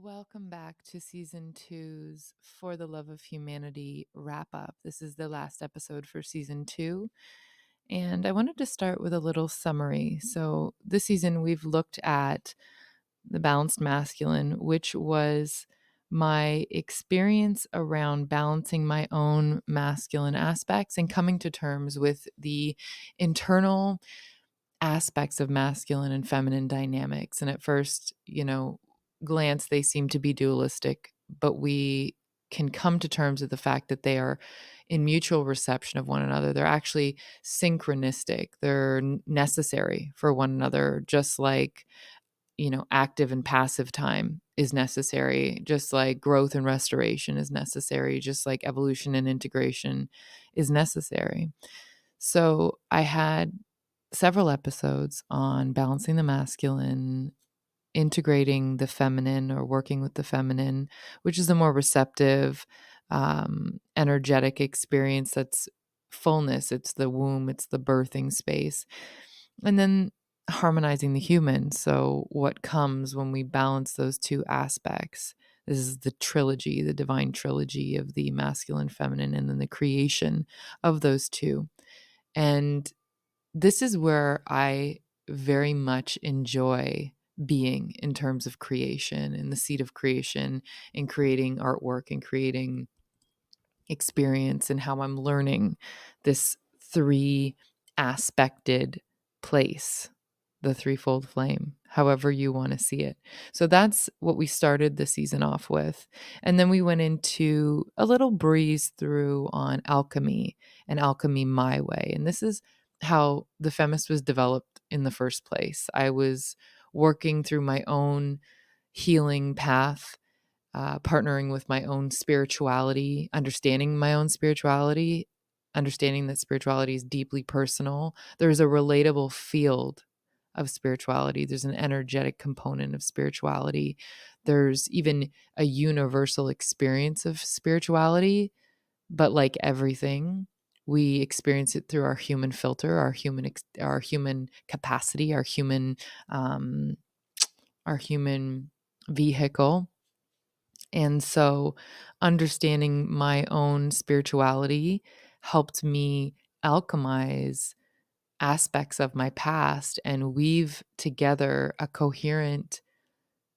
Welcome back to season two's For the Love of Humanity wrap up. This is the last episode for season two. And I wanted to start with a little summary. So, this season, we've looked at the balanced masculine, which was my experience around balancing my own masculine aspects and coming to terms with the internal aspects of masculine and feminine dynamics. And at first, glance, they seem to be dualistic, but we can come to terms with the fact that they are in mutual reception of one another. They're actually synchronistic. They're necessary for one another, just like, active and passive time is necessary, just like growth and restoration is necessary, just like evolution and integration is necessary. So I had several episodes on balancing the masculine, integrating the feminine or working with the feminine, which is a more receptive, energetic experience that's fullness. It's the womb, it's the birthing space. And then harmonizing the human. So, what comes when we balance those two aspects? This is the trilogy, the divine trilogy of the masculine, feminine, and then the creation of those two. And this is where I very much enjoy being in terms of creation and the seed of creation and creating artwork and creating experience and how I'm learning this three aspected place, the threefold flame, however you want to see it. So that's what we started the season off with. And then we went into a little breeze through on alchemy and alchemy my way. And this is how the Femist was developed in the first place. I was working through my own healing path, partnering with my own spirituality, understanding my own spirituality, understanding that spirituality is deeply personal. There's a relatable field of spirituality. There's an energetic component of spirituality. There's even a universal experience of spirituality, but like everything, we experience it through our human filter, our human capacity, um, our human vehicle. And so understanding my own spirituality helped me alchemize aspects of my past and weave together a coherent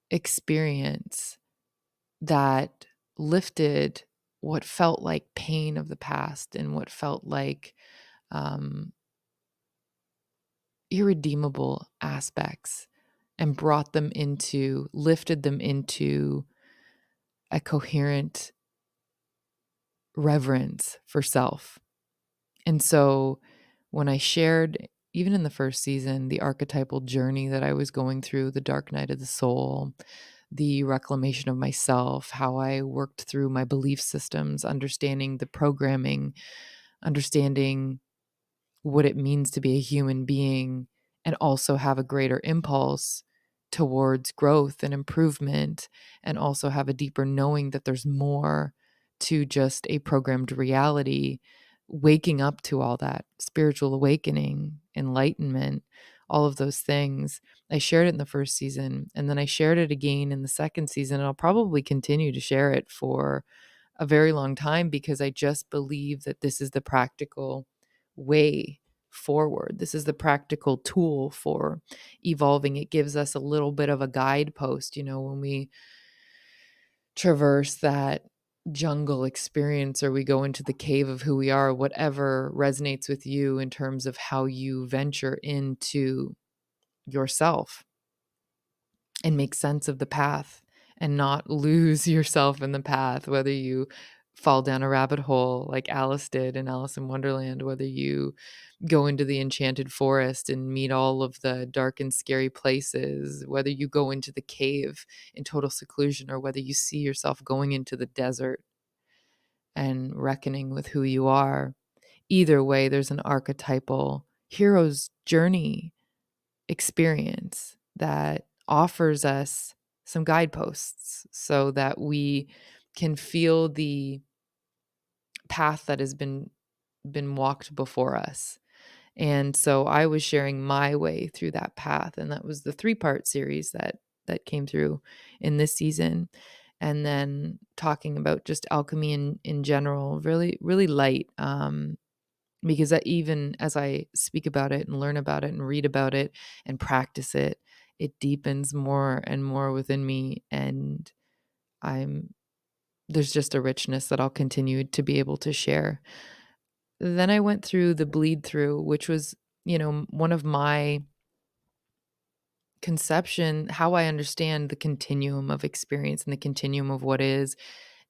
experience that lifted what felt like pain of the past and what felt like um, irredeemable aspects and lifted them into a coherent reverence for self. And so when I shared, even in the first season, the archetypal journey that I was going through, the dark night of the soul, the reclamation of myself, how I worked through my belief systems, understanding the programming, understanding what it means to be a human being, and also have a greater impulse towards growth and improvement, and also have a deeper knowing that there's more to just a programmed reality, waking up to all that spiritual awakening, enlightenment, all of those things. I shared it in the first season, and then I shared it again in the second season, and I'll probably continue to share it for a very long time because I just believe that this is the practical way forward. This is the practical tool for evolving. It gives us a little bit of a guidepost, when we traverse that jungle experience or we go into the cave of who we are, whatever resonates with you in terms of how you venture into yourself and make sense of the path and not lose yourself in the path, whether you fall down a rabbit hole like Alice did in Alice in Wonderland, whether you go into the enchanted forest and meet all of the dark and scary places, whether you go into the cave in total seclusion, or whether you see yourself going into the desert and reckoning with who you are. Either way, there's an archetypal hero's journey experience that offers us some guideposts so that we can feel the path that has been walked before us. And so I was sharing my way through that path, and that was the 3-part series that that came through in this season. And then talking about just alchemy in general, really, really light. Because that even as I speak about it and learn about it and read about it and practice it, it deepens more and more within me. And I'm there's just a richness that I'll continue to be able to share. Then I went through the bleed through, which was, one of my conception, how I understand the continuum of experience and the continuum of what is,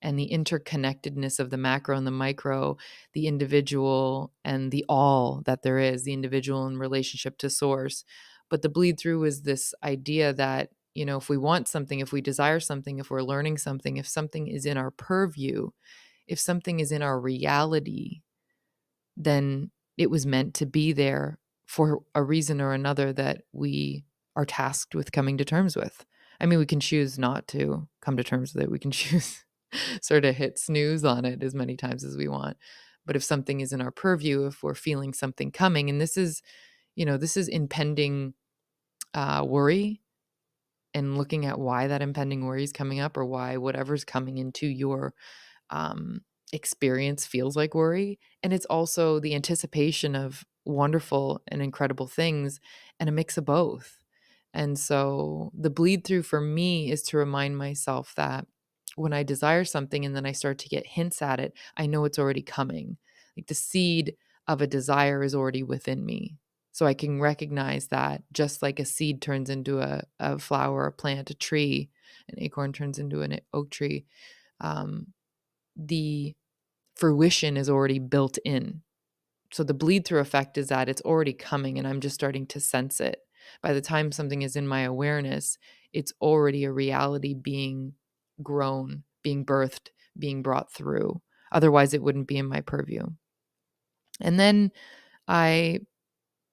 and the interconnectedness of the macro and the micro, the individual and the all that there is, the individual in relationship to source. But the bleed through is this idea that, if we want something, if we desire something, if we're learning something, if something is in our purview, if something is in our reality, then it was meant to be there for a reason or another that we are tasked with coming to terms with. I mean, we can choose not to come to terms with it. We can choose sort of hit snooze on it as many times as we want. But if something is in our purview, if we're feeling something coming, and this is impending worry, and looking at why that impending worry is coming up, or why whatever's coming into your um, experience feels like worry. And it's also the anticipation of wonderful and incredible things, and a mix of both. And so the bleed through for me is to remind myself that when I desire something and then I start to get hints at it, I know it's already coming. Like the seed of a desire is already within me. So I can recognize that, just like a seed turns into a flower, a plant, a tree, an acorn turns into an oak tree. Um, the fruition is already built in. So the bleed through effect is that it's already coming and I'm just starting to sense it. By the time something is in my awareness, it's already a reality being grown, being birthed, being brought through. Otherwise, it wouldn't be in my purview. And then I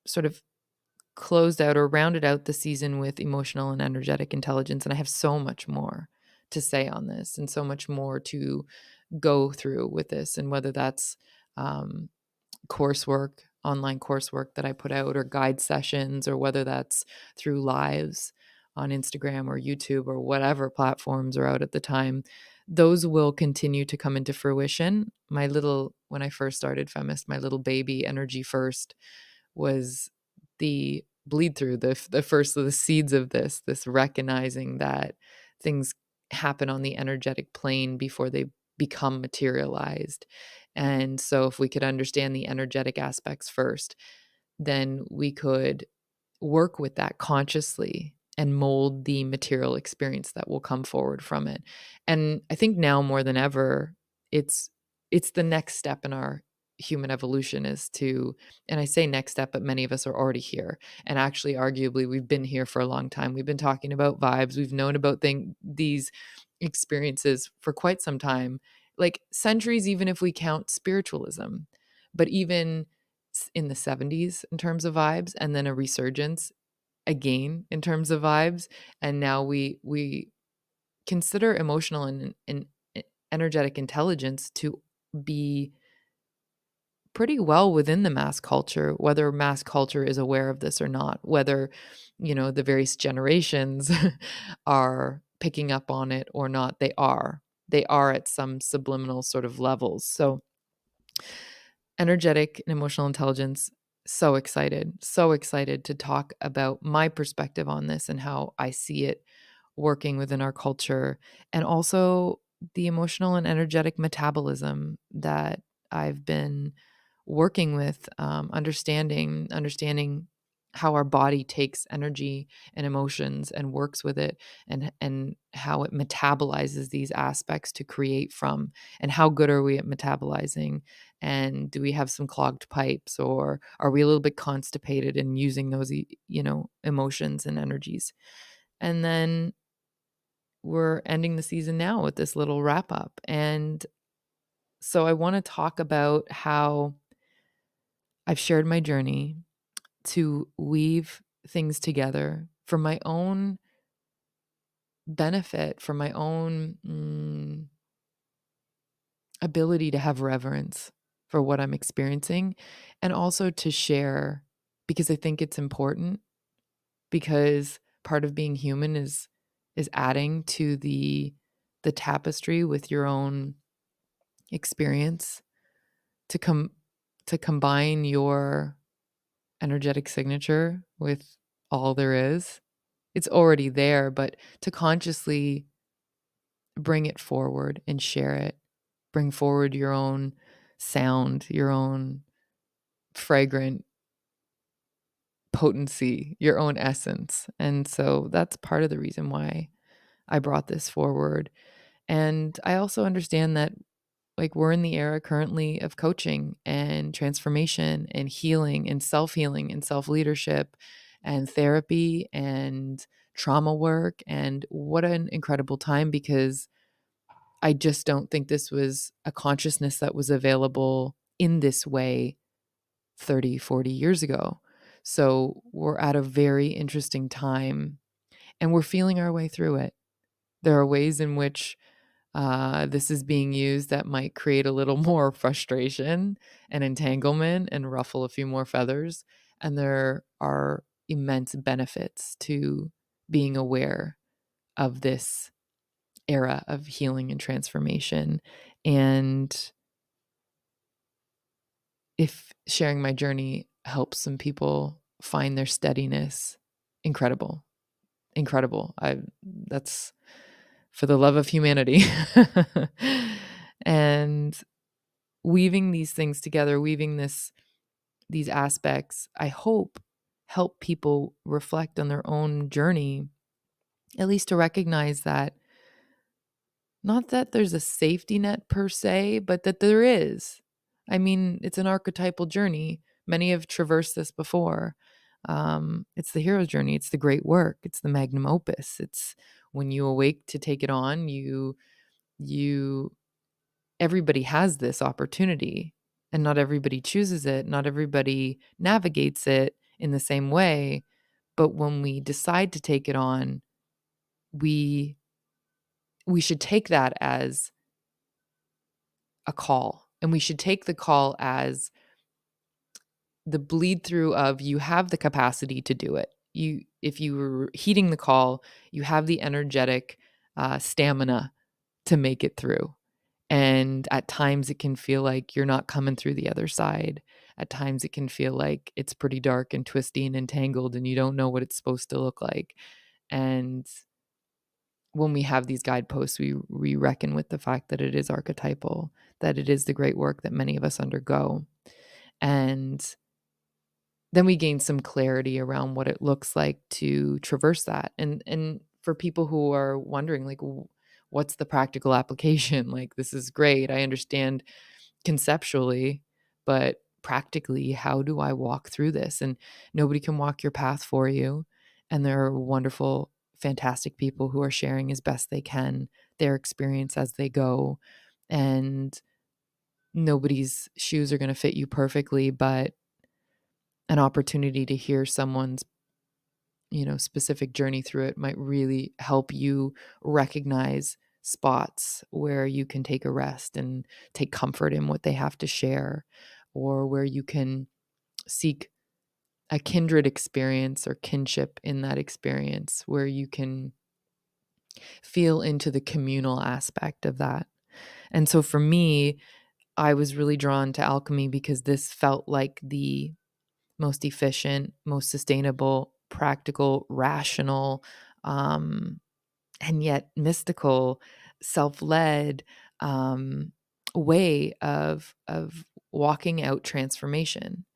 sort of closed out or rounded out the season with emotional and energetic intelligence. And I have so much more to say on this and so much more to go through with this. And whether that's um, coursework, online coursework that I put out, or guide sessions, or whether that's through lives on Instagram or YouTube or whatever platforms are out at the time, those will continue to come into fruition. When I first started Femist, my little baby energy first was the bleed through, the first of the seeds of this recognizing that things happen on the energetic plane before they become materialized. And so if we could understand the energetic aspects first, then we could work with that consciously and mold the material experience that will come forward from it. And I think now more than ever, it's the next step in our human evolution is to, and I say next step, but many of us are already here. And actually, arguably, we've been here for a long time. We've been talking about vibes. We've known about these experiences for quite some time, like centuries, even if we count spiritualism. But even in the 70s in terms of vibes, and then a resurgence again in terms of vibes, and now we consider emotional and energetic intelligence to be pretty well within the mass culture, whether mass culture is aware of this or not, whether the various generations are picking up on it or not. They are at some subliminal sort of levels. So energetic and emotional intelligence, so excited to talk about my perspective on this and how I see it working within our culture, and also the emotional and energetic metabolism that I've been working with, understanding how our body takes energy and emotions and works with it, and how it metabolizes these aspects to create from, and how good are we at metabolizing, and do we have some clogged pipes, or are we a little bit constipated in using those emotions and energies. And then we're ending the season now with this little wrap up. And so I want to talk about how I've shared my journey to weave things together for my own benefit, for my own ability to have reverence for what I'm experiencing, and also to share, because I think it's important, because part of being human is is adding to the tapestry with your own experience to combine your energetic signature with all there is. It's already there, but to consciously bring it forward and share it, bring forward your own sound, your own fragrant potency, your own essence. And so that's part of the reason why I brought this forward. And I also understand that like we're in the era currently of coaching and transformation and healing and self-healing and self-leadership and therapy and trauma work. And what an incredible time, because I just don't think this was a consciousness that was available in this way 30, 40 years ago. So we're at a very interesting time and we're feeling our way through it. There are ways in which this is being used that might create a little more frustration and entanglement and ruffle a few more feathers. And there are immense benefits to being aware of this era of healing and transformation. And if sharing my journey helps some people find their steadiness, incredible, incredible. That's for the love of humanity. And weaving these things together, weaving these aspects, I hope help people reflect on their own journey, at least to recognize that not that there's a safety net per se, but that there is. I mean, it's an archetypal journey. Many have traversed this before. It's the hero's journey. It's the great work. It's the Magnum Opus. It's when you awake to take it on, you everybody has this opportunity, and not everybody chooses it. Not everybody navigates it in the same way. But when we decide to take it on, we should take that as a call, and we should take the call as the bleed through of you have the capacity to do it. If you were heeding the call, you have the energetic stamina to make it through. And at times it can feel like you're not coming through the other side. At times it can feel like it's pretty dark and twisty and entangled and you don't know what it's supposed to look like. And when we have these guideposts, we reckon with the fact that it is archetypal, that it is the great work that many of us undergo. And then we gain some clarity around what it looks like to traverse that. And for people who are wondering, like, what's the practical application? Like, this is great. I understand conceptually, but practically, how do I walk through this? And nobody can walk your path for you. And there are wonderful, fantastic people who are sharing as best they can their experience as they go. And nobody's shoes are going to fit you perfectly, but an opportunity to hear someone's specific journey through it might really help you recognize spots where you can take a rest and take comfort in what they have to share, or where you can seek a kindred experience or kinship in that experience, where you can feel into the communal aspect of that. And so for me, I was really drawn to alchemy because this felt like the most efficient, most sustainable, practical, rational, and yet mystical, self-led way of walking out transformation.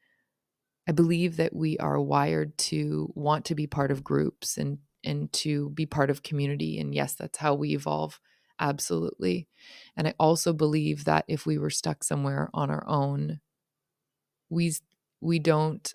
I believe that we are wired to want to be part of groups and to be part of community. And yes, that's how we evolve. Absolutely. And I also believe that if we were stuck somewhere on our own, we we don't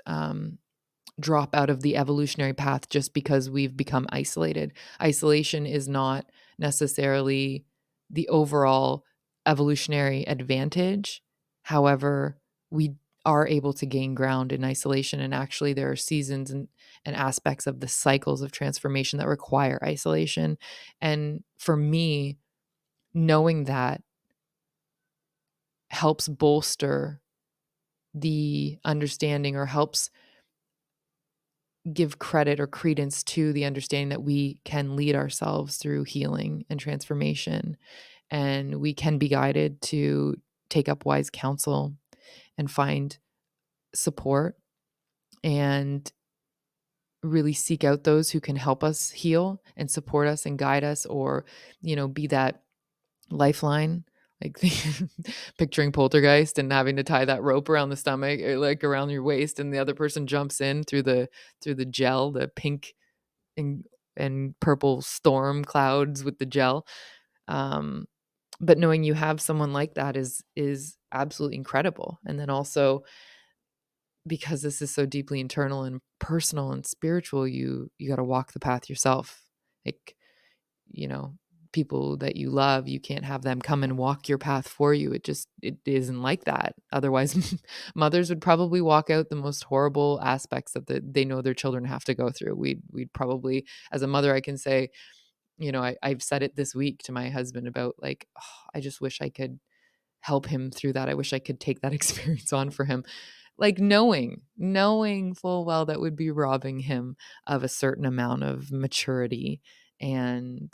drop out of the evolutionary path just because we've become isolated. Isolation is not necessarily the overall evolutionary advantage. However, we are able to gain ground in isolation. And actually, there are seasons and aspects of the cycles of transformation that require isolation. And for me, knowing that helps bolster the understanding, or helps give credit or credence to the understanding that we can lead ourselves through healing and transformation, and we can be guided to take up wise counsel and find support and really seek out those who can help us heal and support us and guide us, or, be that lifeline, like picturing Poltergeist and having to tie that rope around the stomach or like around your waist, and the other person jumps in through the gel, the pink and purple storm clouds with the gel. Um, but knowing you have someone like that is absolutely incredible. And then also, because this is so deeply internal and personal and spiritual, you got to walk the path yourself. Like, you know, people that you love, you can't have them come and walk your path for you. It isn't like that. Otherwise, mothers would probably walk out the most horrible aspects that they know their children have to go through. We'd probably, as a mother, I can say, I've said it this week to my husband about like, oh, I just wish I could help him through that. I wish I could take that experience on for him. Like knowing full well that would be robbing him of a certain amount of maturity and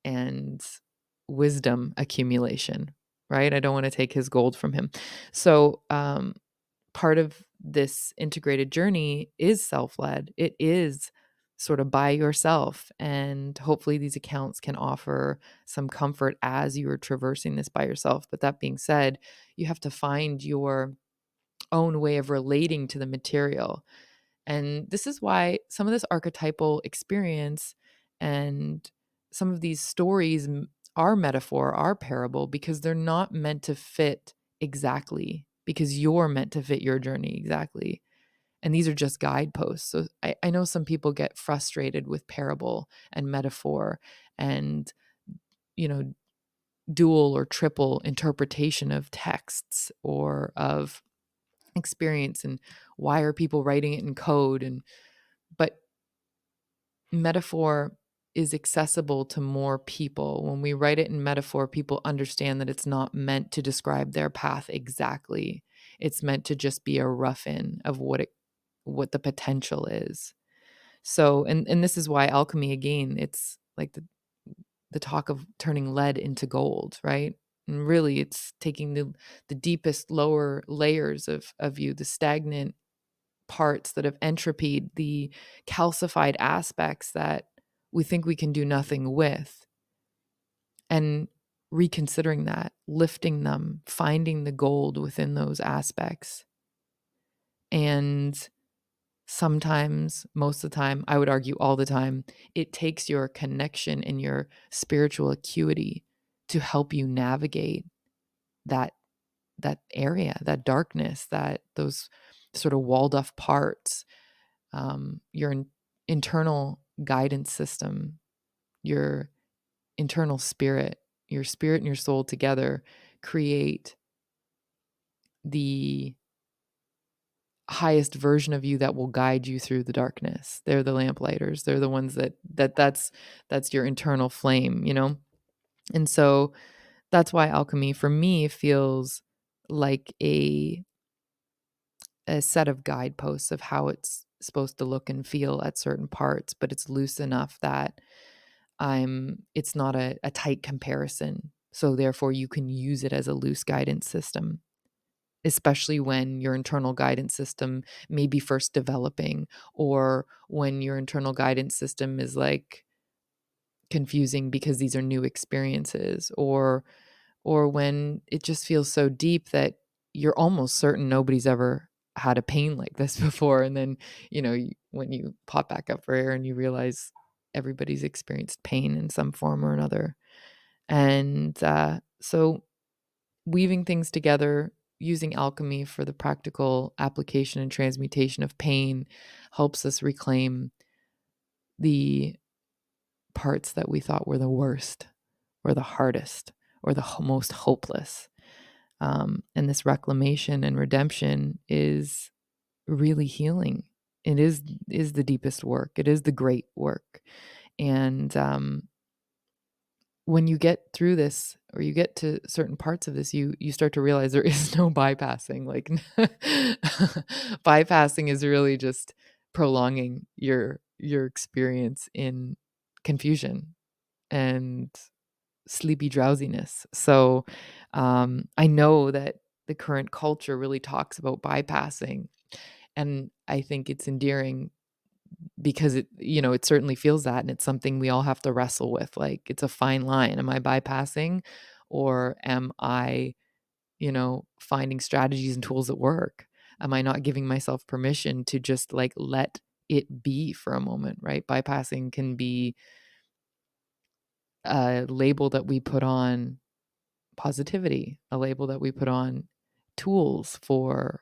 and wisdom accumulation, right? I don't want to take his gold from him. So part of this integrated journey is self-led. It is sort of by yourself. And hopefully these accounts can offer some comfort as you are traversing this by yourself. But that being said, you have to find your own way of relating to the material. And this is why some of this archetypal experience and some of these stories are metaphor, are parable, because they're not meant to fit exactly, because you're meant to fit your journey exactly. And these are just guideposts. So I know some people get frustrated with parable and metaphor and, dual or triple interpretation of texts or of experience, and why are people writing it in code. But metaphor is accessible to more people. When we write it in metaphor, people understand that it's not meant to describe their path exactly. It's meant to just be a rough in of what the potential is. So, and this is why alchemy, again, it's like the talk of turning lead into gold, right? And really it's taking the deepest lower layers of you, the stagnant parts that have entropied, the calcified aspects that we think we can do nothing with, and reconsidering that, lifting them, finding the gold within those aspects. And sometimes, most of the time, I would argue all the time, it takes your connection and your spiritual acuity to help you navigate that area, that darkness, that those sort of walled off parts, your internal guidance system, your internal spirit, your spirit and your soul together create the highest version of you that will guide you through the darkness. They're the lamplighters. They're the ones that's your internal flame, And so that's why alchemy for me feels like a set of guideposts of how it's supposed to look and feel at certain parts, but it's loose enough that it's not a tight comparison. So therefore you can use it as a loose guidance system, especially when your internal guidance system may be first developing, or when your internal guidance system is like confusing because these are new experiences, or when it just feels so deep that you're almost certain nobody's ever had a pain like this before. And then, when you pop back up for air and you realize everybody's experienced pain in some form or another. And so weaving things together, using alchemy for the practical application and transmutation of pain helps us reclaim the parts that we thought were the worst or the hardest or the most hopeless. And this reclamation and redemption is really healing. It is the deepest work. It is the great work. And when you get through this, or you get to certain parts of this, you start to realize there is no bypassing. Like bypassing is really just prolonging your experience in confusion and sleepy drowsiness. So I know that the current culture really talks about bypassing, and I think it's endearing because it certainly feels that, and it's something we all have to wrestle with. Like, it's a fine line. Am I bypassing, or am I, finding strategies and tools that work? Am I not giving myself permission to just like let it be for a moment, right? Bypassing can be a label that we put on positivity, a label that we put on tools for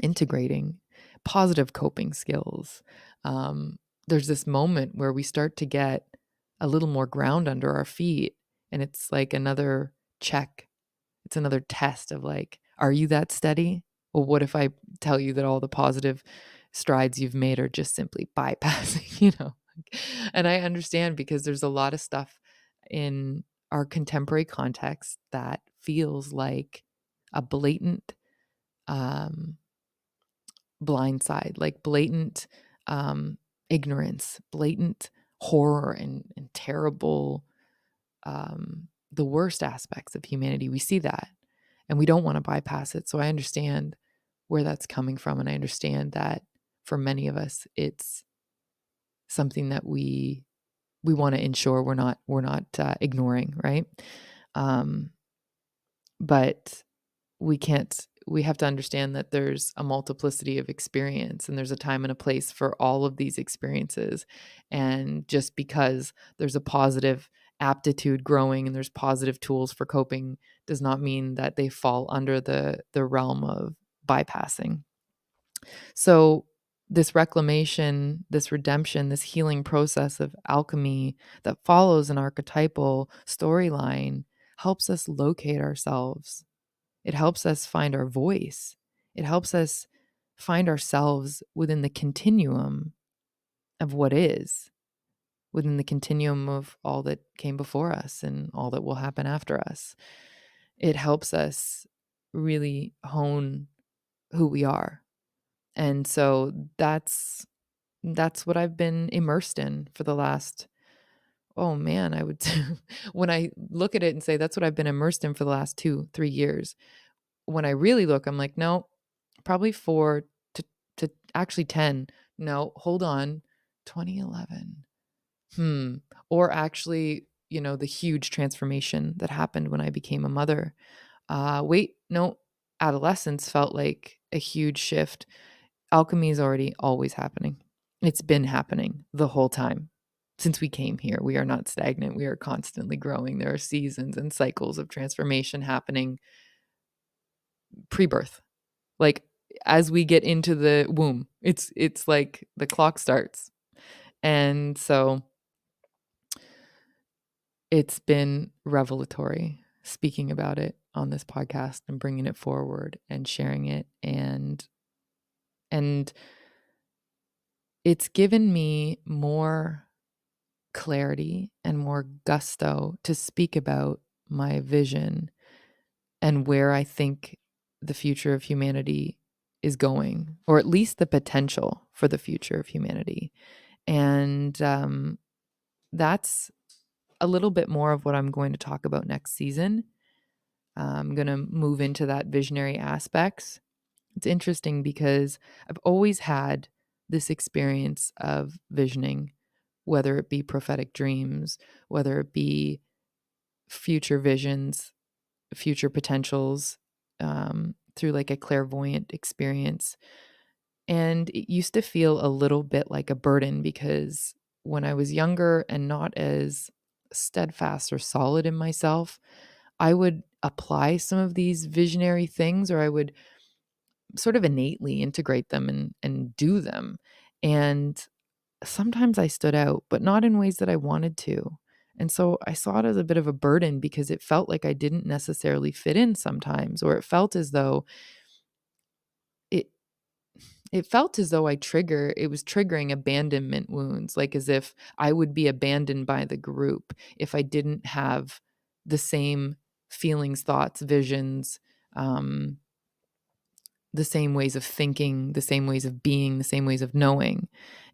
integrating positive coping skills. There's this moment where we start to get a little more ground under our feet, and it's like another check. It's another test of like, are you that steady? Well, what if I tell you that all the positive strides you've made are just simply bypassing, And I understand, because there's a lot of stuff in our contemporary context that feels like a blatant um, blindside, like blatant ignorance, blatant horror, and terrible, the worst aspects of humanity. We see that, and we don't want to bypass it. So I understand where that's coming from, and I understand that for many of us, it's something that we want to ensure we're not ignoring, right? Um, but we have to understand that there's a multiplicity of experience, and there's a time and a place for all of these experiences. And just because there's a positive aptitude growing and there's positive tools for coping does not mean that they fall under the realm of bypassing. So this reclamation, this redemption, this healing process of alchemy that follows an archetypal storyline helps us locate ourselves. It helps us find our voice. It helps us find ourselves within the continuum of what is, within the continuum of all that came before us and all that will happen after us. It helps us really hone who we are. And so that's what I've been immersed in for the last, oh man, I would when I look at it and say that's what I've been immersed in for the last 2-3 years. When I really look, I'm like, no, probably 4 to actually 10. No, hold on. 2011. Or actually, the huge transformation that happened when I became a mother. Wait, no, adolescence felt like a huge shift. Alchemy is already always happening. It's been happening the whole time. Since we came here, we are not stagnant. We are constantly growing. There are seasons and cycles of transformation happening pre-birth. Like, as we get into the womb, it's like the clock starts. And so it's been revelatory speaking about it on this podcast and bringing it forward and sharing it, and it's given me more clarity and more gusto to speak about my vision and where I think the future of humanity is going, or at least the potential for the future of humanity. And that's a little bit more of what I'm going to talk about next season. I'm going to move into that visionary aspects. It's interesting because I've always had this experience of visioning, whether it be prophetic dreams, whether it be future visions, future potentials, through like a clairvoyant experience. And it used to feel a little bit like a burden, because when I was younger and not as steadfast or solid in myself, I would apply some of these visionary things, or I would sort of innately integrate them and do them. And sometimes I stood out, but not in ways that I wanted to. And so I saw it as a bit of a burden, because it felt like I didn't necessarily fit in sometimes, or it felt as though it it was triggering abandonment wounds, like as if I would be abandoned by the group if I didn't have the same feelings, thoughts, visions, um, the same ways of thinking, the same ways of being, the same ways of knowing.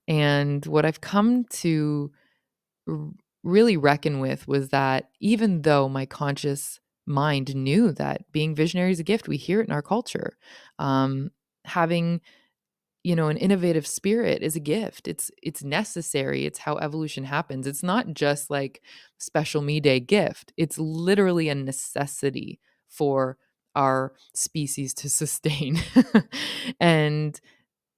And what I've come to r- really reckon with was that even though my conscious mind knew that being visionary is a gift, we hear it in our culture. Having an innovative spirit is a gift. It's necessary. It's how evolution happens. It's not just like special me day gift. It's literally a necessity for our species to sustain. And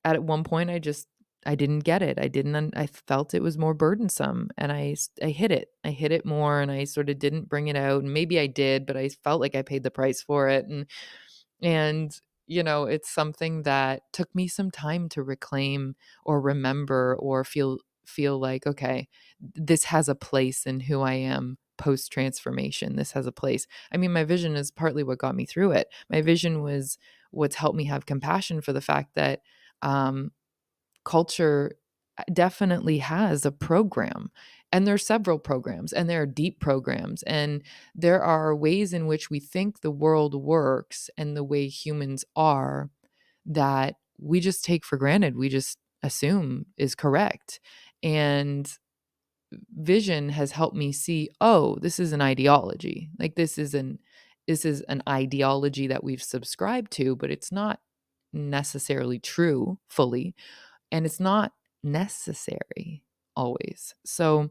at one point I didn't get it. I felt it was more burdensome, and I hid it. I hid it more, and I sort of didn't bring it out, and maybe I did, but I felt like I paid the price for it. And it's something that took me some time to reclaim or remember or feel like, okay, this has a place in who I am post transformation. This has a place. I mean, my vision is partly what got me through it. My vision was what's helped me have compassion for the fact that um, culture definitely has a program, and there are several programs, and there are deep programs, and there are ways in which we think the world works and the way humans are that we just take for granted, we just assume is correct. And vision has helped me see, oh, this is an ideology. Like this is an ideology that we've subscribed to, but it's not necessarily true fully, and it's not necessary always. So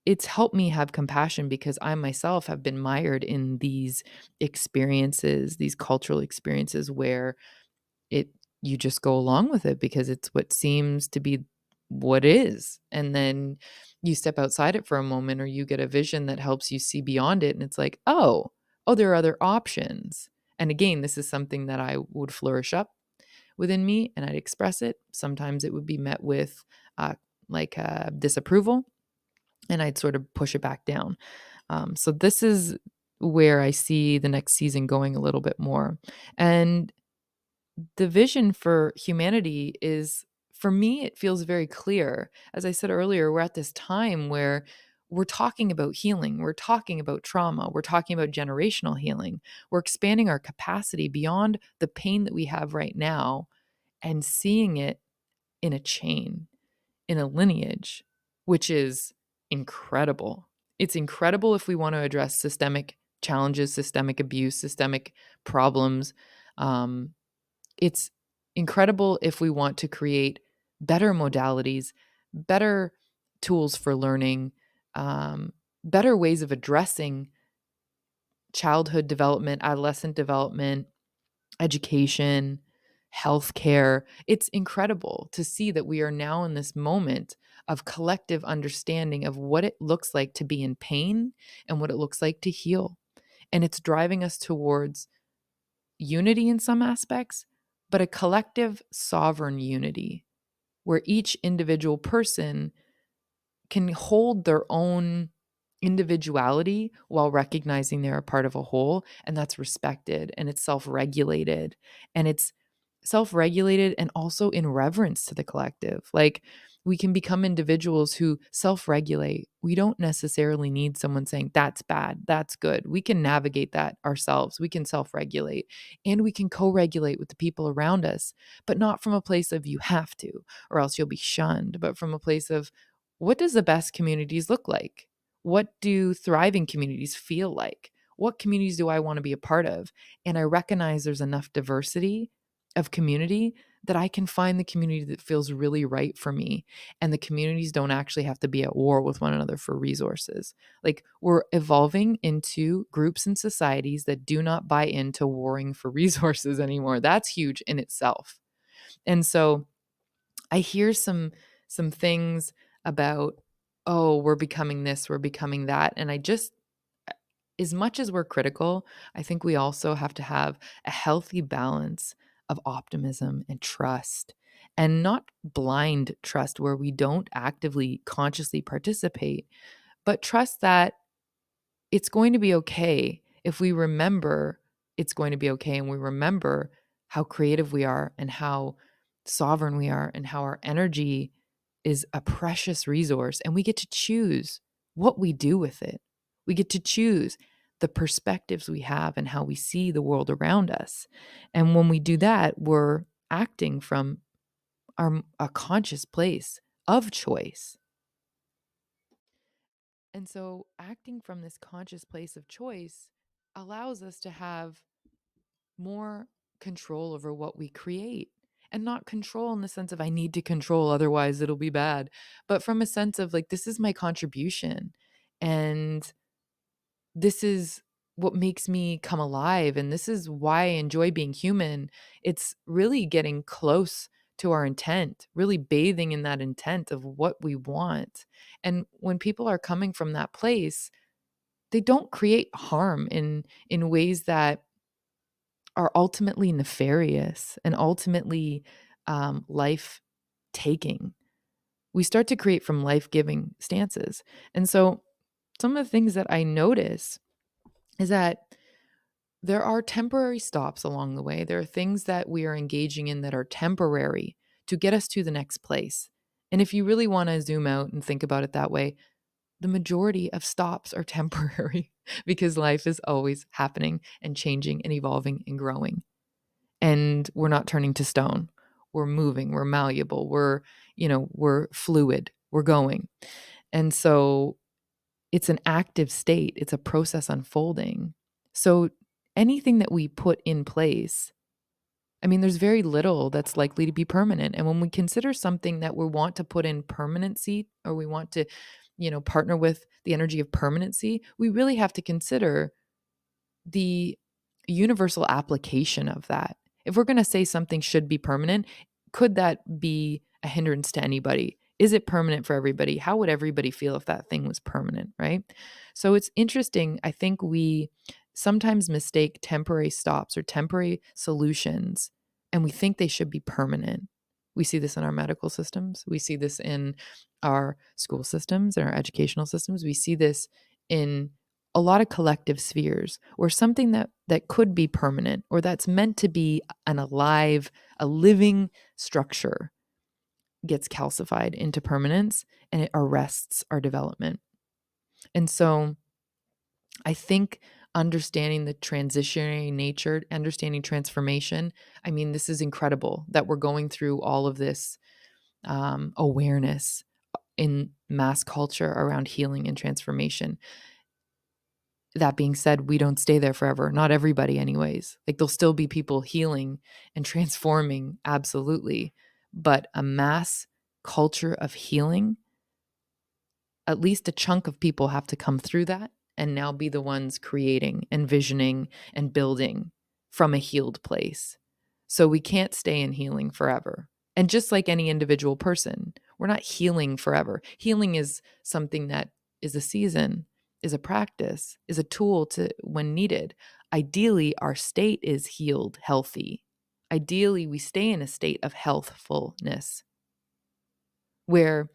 it's helped me have compassion because I myself have been mired in these experiences, these cultural experiences where it you just go along with it because it's what seems to be what is. And then you step outside it for a moment, or you get a vision that helps you see beyond it, and it's like, oh, there are other options. And again, this is something that I would flourish up within me, and I'd express it. Sometimes it would be met with uh, disapproval, and I'd sort of push it back down. So this is where I see the next season going a little bit more. And the vision for humanity is, for me, it feels very clear. As I said earlier, we're at this time where we're talking about healing, we're talking about trauma, we're talking about generational healing. We're expanding our capacity beyond the pain that we have right now and seeing it in a chain, in a lineage, which is incredible. It's incredible if we want to address systemic challenges, systemic abuse, systemic problems. Um, it's incredible if we want to create better modalities, better tools for learning, better ways of addressing childhood development, adolescent development, education, healthcare. It's incredible to see that we are now in this moment of collective understanding of what it looks like to be in pain and what it looks like to heal. And it's driving us towards unity in some aspects, but a collective sovereign unity where each individual person can hold their own individuality while recognizing they're a part of a whole, and that's respected, and it's self-regulated, and it's self-regulated and also in reverence to the collective. Like, we can become individuals who self-regulate. We don't necessarily need someone saying that's bad, that's good. We can navigate that ourselves. We can self-regulate, and we can co-regulate with the people around us, but not from a place of you have to or else you'll be shunned, but from a place of, what does the best communities look like? What do thriving communities feel like? What communities do I want to be a part of? And I recognize there's enough diversity of community that I can find the community that feels really right for me. And the communities don't actually have to be at war with one another for resources. Like, we're evolving into groups and societies that do not buy into warring for resources anymore. That's huge in itself. And so I hear some things about, oh, we're becoming this, we're becoming that. And I just, as much as we're critical, I think we also have to have a healthy balance of optimism and trust, and not blind trust where we don't actively, consciously participate, but trust that it's going to be okay if we remember it's going to be okay, and we remember how creative we are and how sovereign we are and how our energy is a precious resource, and we get to choose what we do with it. We get to choose. the perspectives we have and how we see the world around us. And when we do that, we're acting from a conscious place of choice. And so, acting from this conscious place of choice allows us to have more control over what we create. And not control in the sense of I need to control, otherwise it'll be bad, but from a sense of like, this is my contribution. And this is what makes me come alive. And this is why I enjoy being human. It's really getting close to our intent, really bathing in that intent of what we want. And when people are coming from that place, they don't create harm in ways that are ultimately nefarious and ultimately life taking. We start to create from life giving stances. And so, some of the things that I notice is that there are temporary stops along the way. There are things that we are engaging in that are temporary to get us to the next place. And if you really want to zoom out and think about it that way, the majority of stops are temporary because life is always happening and changing and evolving and growing. And we're not turning to stone. We're moving, we're malleable, we're fluid, we're going. And so it's an active state, it's a process unfolding. So anything that we put in place, I mean, there's very little that's likely to be permanent. And when we consider something that we want to put in permanency, or we want to, partner with the energy of permanency, we really have to consider the universal application of that. If we're going to say something should be permanent, could that be a hindrance to anybody? Is it permanent for everybody? How would everybody feel if that thing was permanent, right? So it's interesting. I think we sometimes mistake temporary stops or temporary solutions, and we think they should be permanent. We see this in our medical systems. We see this in our school systems and our educational systems. We see this in a lot of collective spheres, or something that could be permanent, or that's meant to be a living structure, gets calcified into permanence, and it arrests our development. And so I think understanding the transitionary nature, understanding transformation, I mean, this is incredible that we're going through all of this awareness in mass culture around healing and transformation. That being said, we don't stay there forever. Not everybody, anyways. Like, there'll still be people healing and transforming, absolutely. But a mass culture of healing, at least a chunk of people have to come through that and now be the ones creating, envisioning, and building from a healed place. So we can't stay in healing forever. And just like any individual person, we're not healing forever. Healing is something that is a season, is a practice, is a tool to when needed. Ideally, our state is healed, healthy. Ideally, we stay in a state of healthfulness where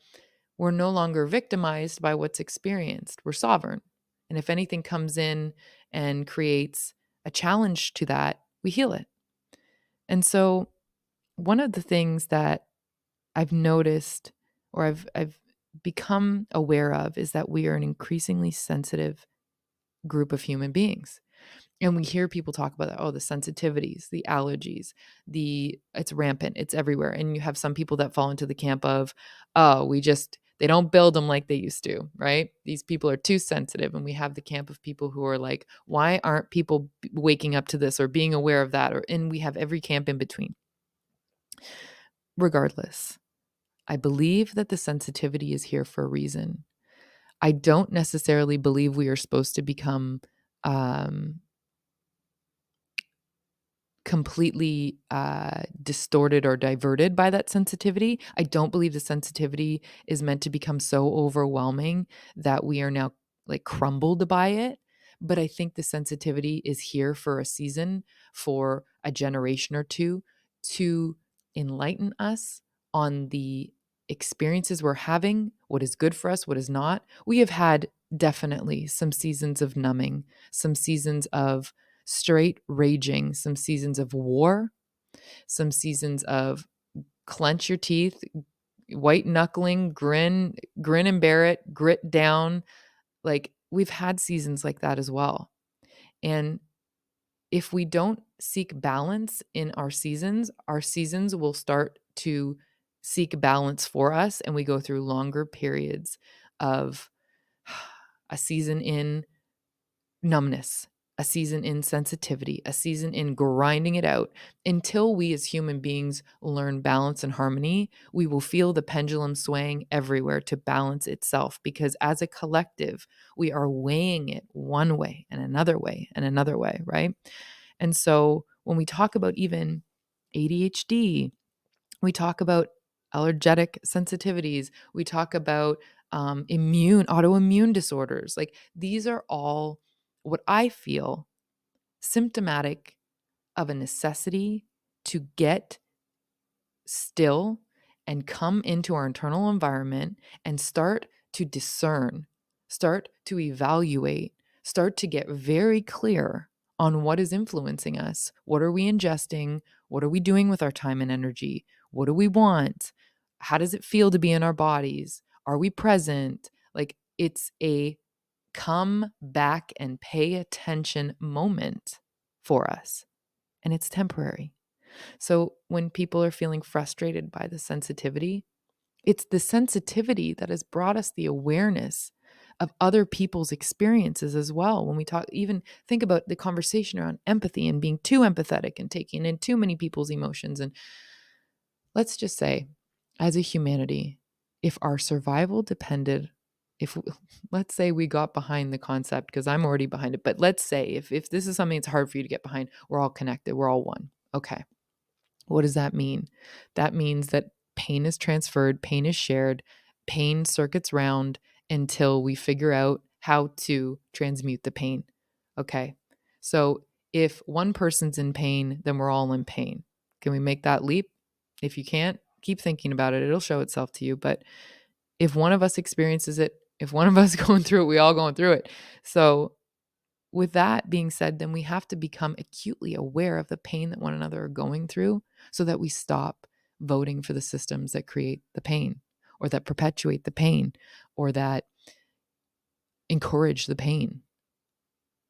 we're no longer victimized by what's experienced. We're sovereign. And if anything comes in and creates a challenge to that, we heal it. And so one of the things that I've noticed, or I've become aware of, is that we are an increasingly sensitive group of human beings. And we hear people talk about that, oh, the sensitivities, the allergies, it's rampant, it's everywhere. And you have some people that fall into the camp of, oh, they don't build them like they used to, right? These people are too sensitive. And we have the camp of people who are like, why aren't people waking up to this or being aware of that? And we have every camp in between. Regardless, I believe that the sensitivity is here for a reason. I don't necessarily believe we are supposed to become completely distorted or diverted by that sensitivity. I don't believe the sensitivity is meant to become so overwhelming that we are now like crumbled by it. But I think the sensitivity is here for a season, for a generation or two, to enlighten us on the experiences we're having, what is good for us, what is not. We have had definitely some seasons of numbing, some seasons of straight raging, some seasons of war, some seasons of clench your teeth, white knuckling, grin and bear it, grit down. Like, we've had seasons like that as well. And if we don't seek balance in our seasons will start to seek balance for us, and we go through longer periods of a season in numbness, a season in sensitivity, a season in grinding it out. Until we as human beings learn balance and harmony, we will feel the pendulum swaying everywhere to balance itself, because as a collective, we are weighing it one way and another way and another way, right? And so when we talk about even ADHD, we talk about allergic sensitivities, we talk about autoimmune disorders. Like, these are all what I feel symptomatic of a necessity to get still and come into our internal environment and start to discern, start to evaluate, start to get very clear on what is influencing us. What are we ingesting? What are we doing with our time and energy? What do we want? How does it feel to be in our bodies? Are we present? Like, it's a come back and pay attention moment for us, and it's temporary. So when people are feeling frustrated by the sensitivity, it's the sensitivity that has brought us the awareness of other people's experiences as well. When we talk, even think about the conversation around empathy and being too empathetic and taking in too many people's emotions. And let's just say, as a humanity, if our survival depended, if let's say we got behind the concept, because I'm already behind it, but let's say if this is something that's hard for you to get behind, we're all connected, we're all one. Okay. What does that mean? That means that pain is transferred, pain is shared, pain circuits round until we figure out how to transmute the pain. Okay. So if one person's in pain, then we're all in pain. Can we make that leap? If you can't, keep thinking about it. It'll show itself to you. But if one of us experiences it, if one of us going through it, we all going through it. So with that being said, then we have to become acutely aware of the pain that one another are going through, so that we stop voting for the systems that create the pain, or that perpetuate the pain, or that encourage the pain.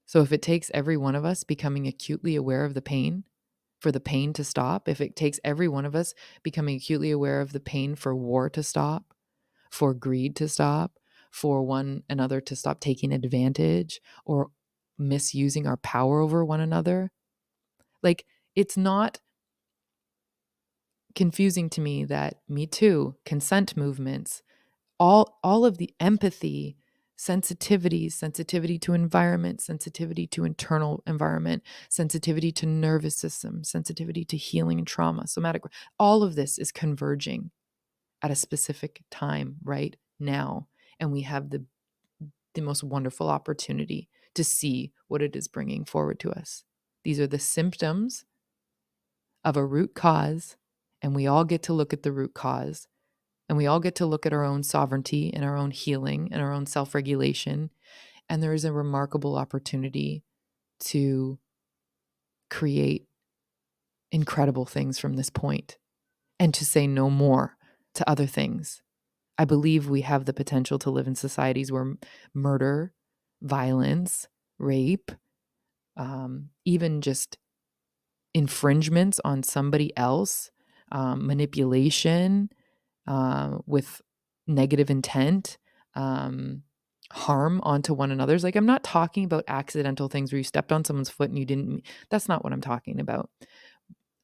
So if it takes every one of us becoming acutely aware of the pain for the pain to stop, if it takes every one of us becoming acutely aware of the pain for war to stop, for greed to stop, for one another to stop taking advantage or misusing our power over one another. Like, it's not confusing to me that Me Too, consent movements, all of the empathy, sensitivity to environment, sensitivity to internal environment, sensitivity to nervous system, sensitivity to healing and trauma, somatic, all of this is converging at a specific time right now. And we have the most wonderful opportunity to see what it is bringing forward to us. These are the symptoms of a root cause, and we all get to look at the root cause, and we all get to look at our own sovereignty and our own healing and our own self-regulation. And there is a remarkable opportunity to create incredible things from this point, and to say no more to other things. I believe we have the potential to live in societies where murder, violence, rape, even just infringements on somebody else, manipulation with negative intent, harm onto one another's. Like, I'm not talking about accidental things where you stepped on someone's foot and you didn't. That's not what I'm talking about.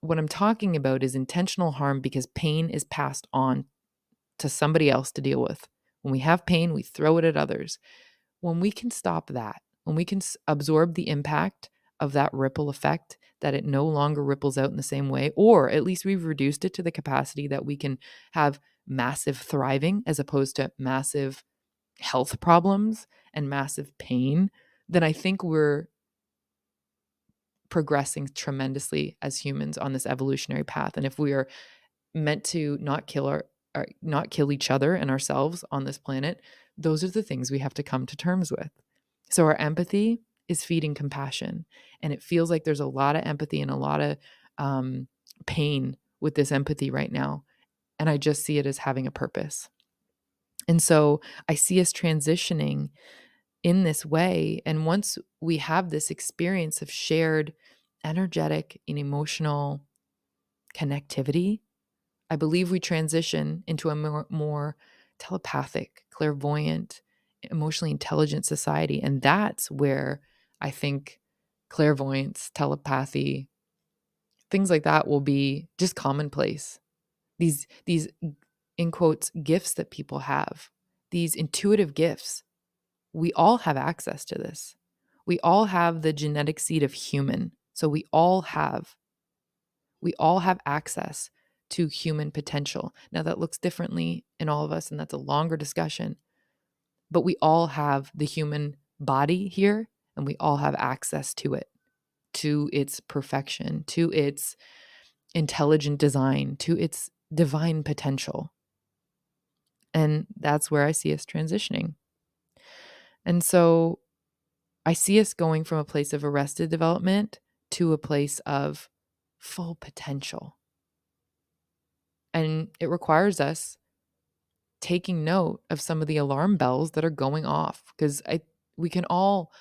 What I'm talking about is intentional harm, because pain is passed on to somebody else to deal with. When we have pain, we throw it at others. When we can stop that, when we can absorb the impact of that ripple effect, that it no longer ripples out in the same way, or at least we've reduced it to the capacity that we can have massive thriving as opposed to massive health problems and massive pain, then I think we're progressing tremendously as humans on this evolutionary path. And if we are meant to not kill each other and ourselves on this planet, those are the things we have to come to terms with. So our empathy is feeding compassion, and it feels like there's a lot of empathy and a lot of pain with this empathy right now. And I just see it as having a purpose. And so I see us transitioning in this way. And once we have this experience of shared energetic and emotional connectivity, I believe we transition into a more telepathic, clairvoyant, emotionally intelligent society. And that's where I think clairvoyance, telepathy, things like that will be just commonplace. These in quotes gifts that people have, these intuitive gifts. We all have access to this. We all have the genetic seed of human. So we all have access to human potential. Now, that looks differently in all of us, and that's a longer discussion, but we all have the human body here, and we all have access to it, to its perfection, to its intelligent design, to its divine potential. And that's where I see us transitioning. And so I see us going from a place of arrested development to a place of full potential. And it requires us taking note of some of the alarm bells that are going off, because we can all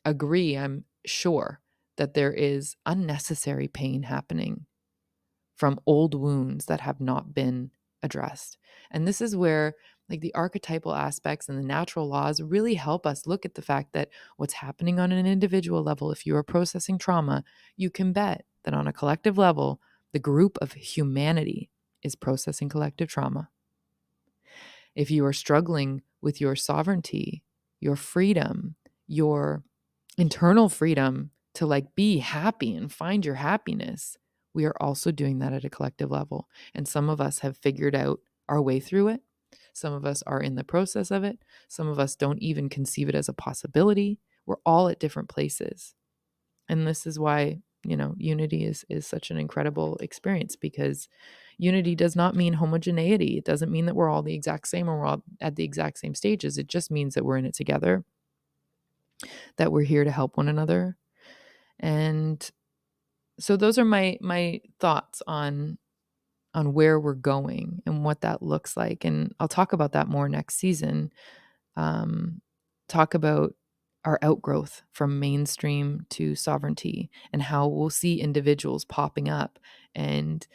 agree, I'm sure, that there is unnecessary pain happening from old wounds that have not been addressed. And this is where like the archetypal aspects and the natural laws really help us look at the fact that what's happening on an individual level, if you are processing trauma, you can bet that on a collective level, the group of humanity is processing collective trauma. If you are struggling with your sovereignty, your freedom, your internal freedom to like be happy and find your happiness, we are also doing that at a collective level. And some of us have figured out our way through it. Some of us are in the process of it. Some of us don't even conceive it as a possibility. We're all at different places. And this is why, unity is such an incredible experience, because unity does not mean homogeneity. It doesn't mean that we're all the exact same or we're all at the exact same stages. It just means that we're in it together, that we're here to help one another. And so those are my thoughts on where we're going and what that looks like. And I'll talk about that more next season. Talk about our outgrowth from mainstream to sovereignty, and how we'll see individuals popping up, and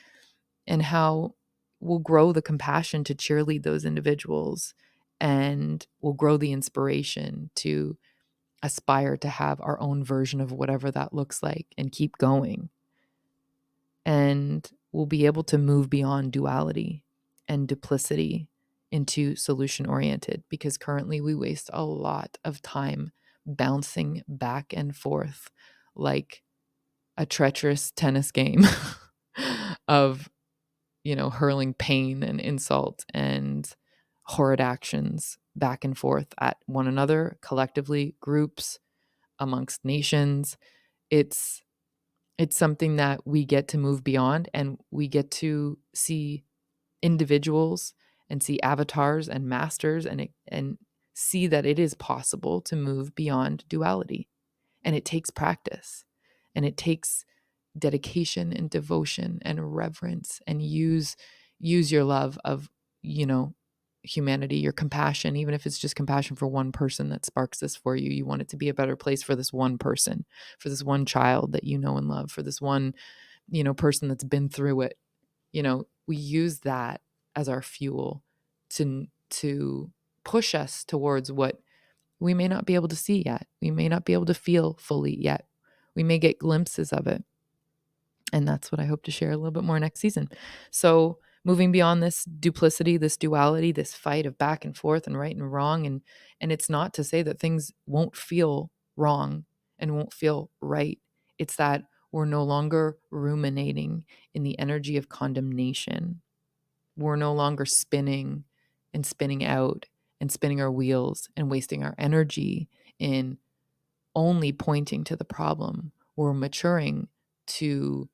how we'll grow the compassion to cheerlead those individuals, and we'll grow the inspiration to aspire to have our own version of whatever that looks like and keep going. And we'll be able to move beyond duality and duplicity into solution oriented, because currently we waste a lot of time bouncing back and forth like a treacherous tennis game of, hurling pain and insult and horrid actions back and forth at one another, collectively, groups, amongst nations. It's something that we get to move beyond, and we get to see individuals and see avatars and masters, and see that it is possible to move beyond duality. And it takes practice, and it takes dedication and devotion and reverence, and use your love of, humanity, your compassion, even if it's just compassion for one person that sparks this for you. You want it to be a better place for this one person, for this one child that you know and love, for this one, person that's been through it. We use that as our fuel to push us towards what we may not be able to see yet. We may not be able to feel fully yet. We may get glimpses of it. And that's what I hope to share a little bit more next season. So moving beyond this duplicity, this duality, this fight of back and forth and right and wrong. And it's not to say that things won't feel wrong and won't feel right. It's that we're no longer ruminating in the energy of condemnation. We're no longer spinning and spinning out and spinning our wheels and wasting our energy in only pointing to the problem. We're maturing to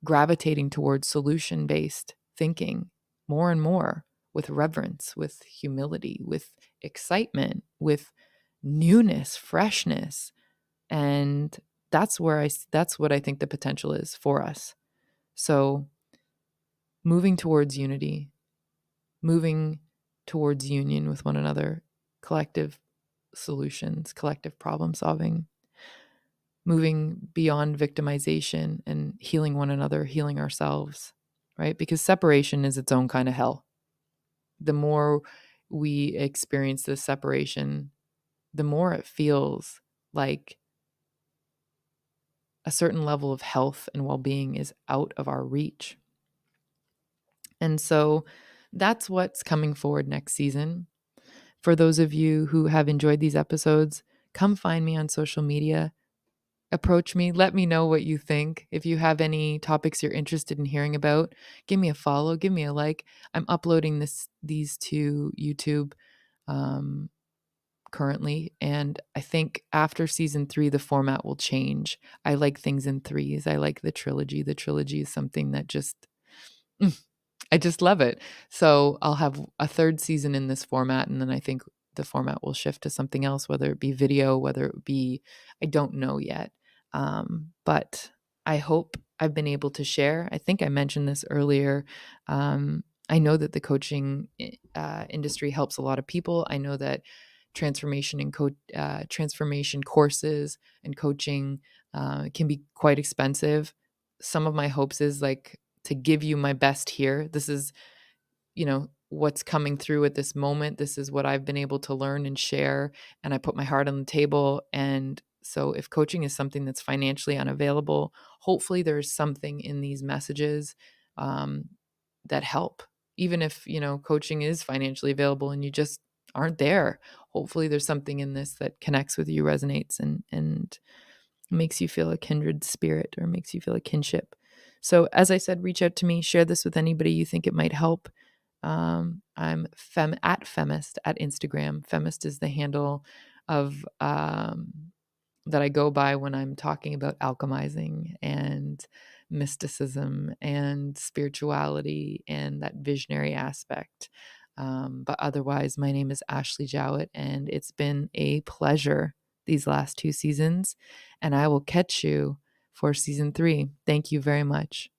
gravitating towards solution-based thinking more and more, with reverence, with humility, with excitement, with newness, freshness. And that's what I think the potential is for us. So moving towards unity, moving towards union with one another, collective solutions, collective problem solving, moving beyond victimization and healing one another, healing ourselves, right? Because separation is its own kind of hell. The more we experience this separation, the more it feels like a certain level of health and well-being is out of our reach. And so that's what's coming forward next season. For those of you who have enjoyed these episodes, come find me on social media. Approach me. Let me know what you think. If you have any topics you're interested in hearing about, give me a follow, give me a like. I'm uploading these to YouTube currently, and I think after season 3, the format will change. I like things in threes. I like the trilogy. The trilogy is something that I just love it. So I'll have a third season in this format, and then I think the format will shift to something else, whether it be video, whether it be, I don't know yet. But I hope I've been able to share. I think I mentioned this earlier. I know that the coaching industry helps a lot of people. I know that transformation courses and coaching can be quite expensive. Some of my hopes is like to give you my best here. This is, what's coming through at this moment. This is what I've been able to learn and share. And I put my heart on the table. And so if coaching is something that's financially unavailable, hopefully there's something in these messages that help. Even if, coaching is financially available and you just aren't there, hopefully there's something in this that connects with you, resonates, and makes you feel a kindred spirit or makes you feel a kinship. So as I said, reach out to me, share this with anybody you think it might help. I'm at Femist at Instagram. Femist is the handle of that I go by when I'm talking about alchemizing and mysticism and spirituality and that visionary aspect. But otherwise, my name is Ashley Jowett, and it's been a pleasure these last 2 seasons. And I will catch you for season 3. Thank you very much.